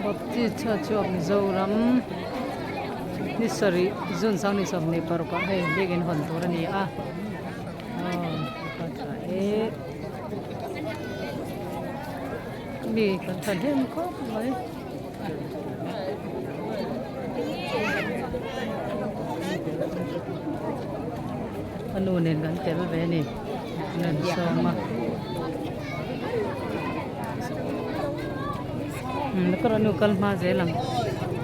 baptist church of Mizoram nisari zun sang ni som ni paruka hai begin hon turani a mi kan than hem ko mai anu nen kan tel ve ni nen so maก็รอนูกัลมาเจลัง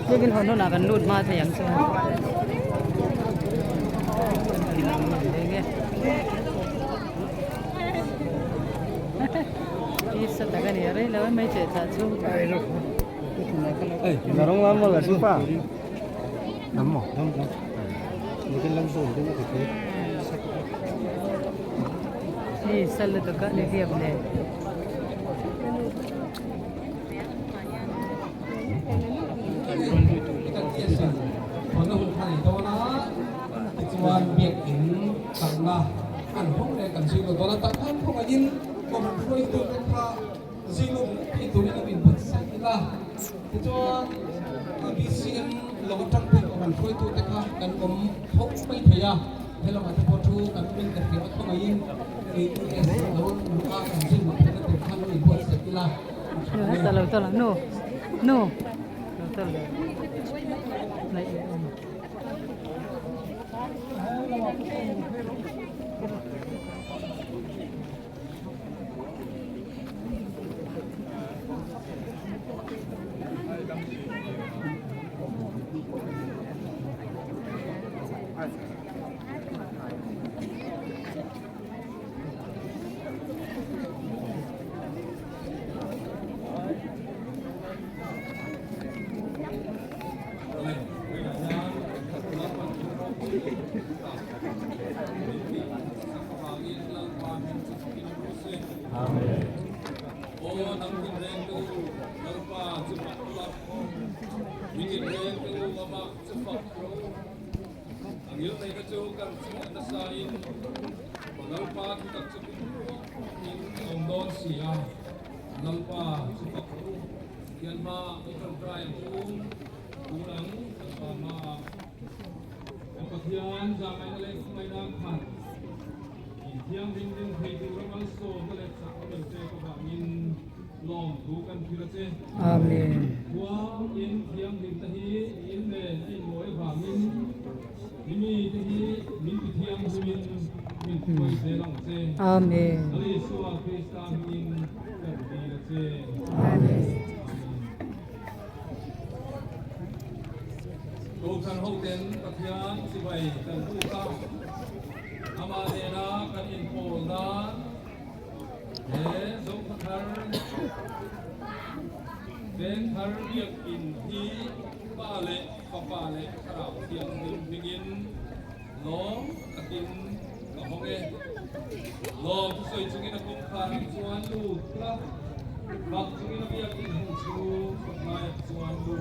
นี่กินหอนน่ากันนูดมาเทียงใช่ไหมนี่สัตว์กันยังไงแล้วไม่เจอจ่าชู나랑 한번 해봐. 남모, 남모. 이게 랑소 이거 그렇게. 이 살르도가 내기업네.วันเบียดอินต่างละอันพวกในกันสิ่งตัวนั้นต่างพวกยินก็มันช่วยตัวเป็นพระสิ่งที่ตัวนี้เป็นพัฒน์สิ่งละที่จวนบีซีเอ็มเราก็ตั้งเป็นมันช่วยตัวแต่ค่ะกันผมพกไม่พยาให้เรามาที่พอทูกันเป็นกันเกี่ยวกับพวกยินเอเอสเราลูกค้ากันสิ่งมันเป็นเป็นขั้นเป็นพัฒน์สิ่งละตลอดnoตลอดไหนAmen. Amen. Tuhan hoten pakaian sibai dan buka amadena kan info zong pakar den har biak in hi pale papale karau tiang dingin long takin kahonge long soi chungin akong khan chuan lu tra bak chungin biak in hu chu mai chuan lu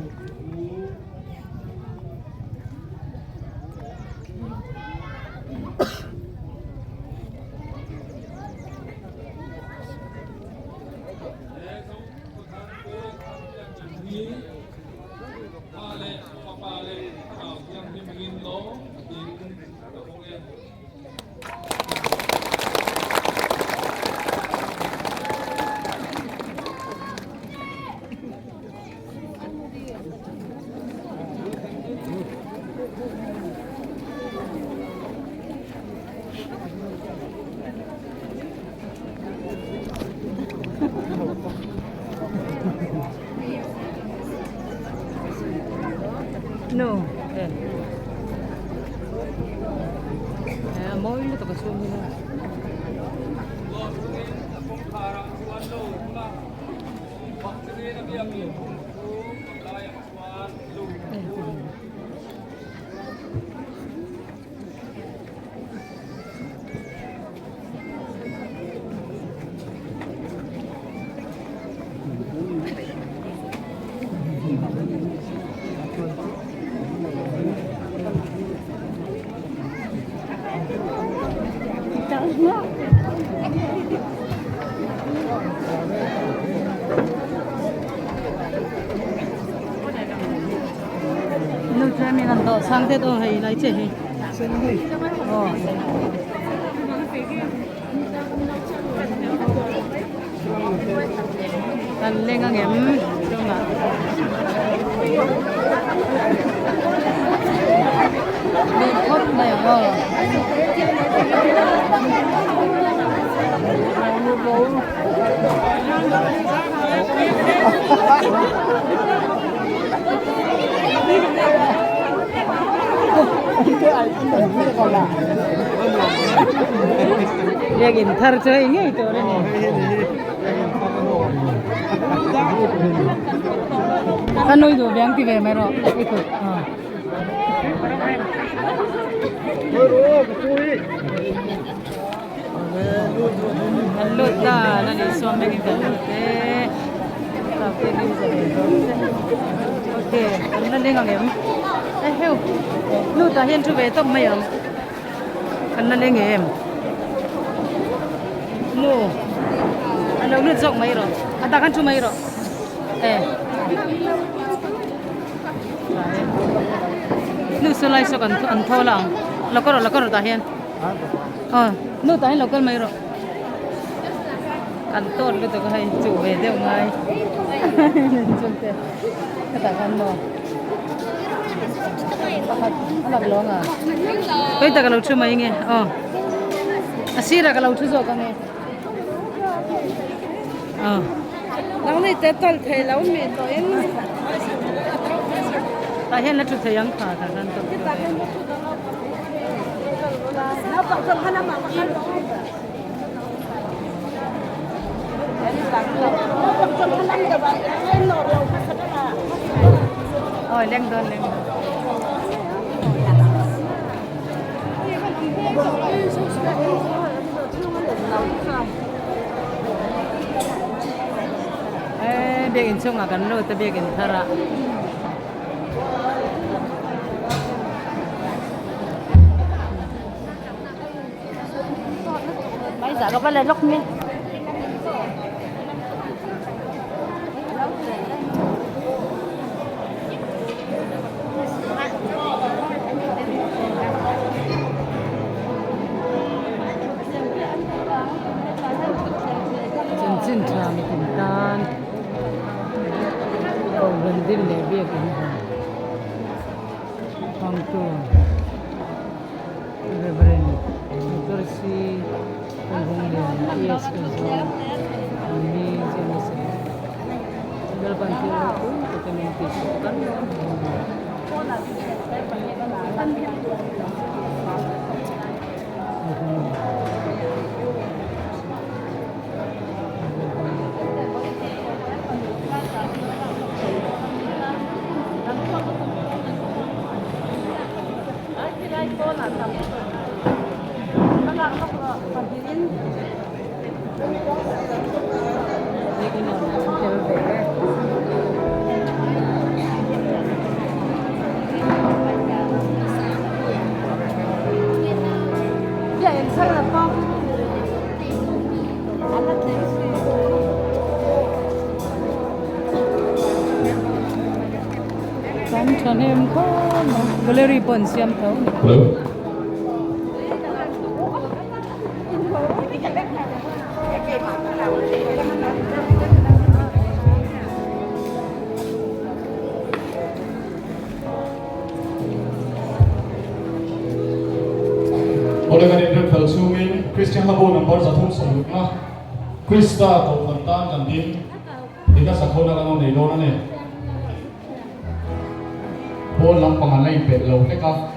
No. Mau ini tak kesumi na. Thế mình ăn đỏ sang thế tôi hay lấy chế hi. Ăn lên ngang em đúng không ạ? Mình khóc này à? Dia gintar cuy ini itu orang ni. Kan itu biang tiga mero ikut. Halut dah, nanti suami kita halut. Tapi ni okay, kan nanti ngam. Heo, lu dah hian tu betul mayam. Kan nanti ngam. Lu, anda lu jok mai ro. Ada kan tu mai ro. Lu selai so kan antholang. Lokor dah hian. Lu dah hian lokal mai ro. Kan tốt lu tu ko hai chu về deu ngai. Chung te. Katakan mo. Anak long à? Bây giờ cái lâu chưa mấy nghe? Asira cái lâu chưa rồi con nghe? Lâu này tết toàn thấy lâu mệt rồi em. Tại hiện là chút thời gian khá là gần tốt. Nó bảo rằng hắn mà hắn ôi lên đơn lên bikin chung akan lo tu bikin thara mấy giờ có phải là lúc mi chân tràm tình tan cầu gần đêm để bia cũng phong tu Reverend Dorsi Penghunian Yes Kesuan ini jenis tinggal bantu itu kita mengisahkan Kan em có boleh ribbon siam tau. Oleh kerana itu kalsumin Christian Habo nomor satu seluruhnya Krista atau Fantan dan Din jika sekolah kalau nelona ne bolang pengalai belau lekap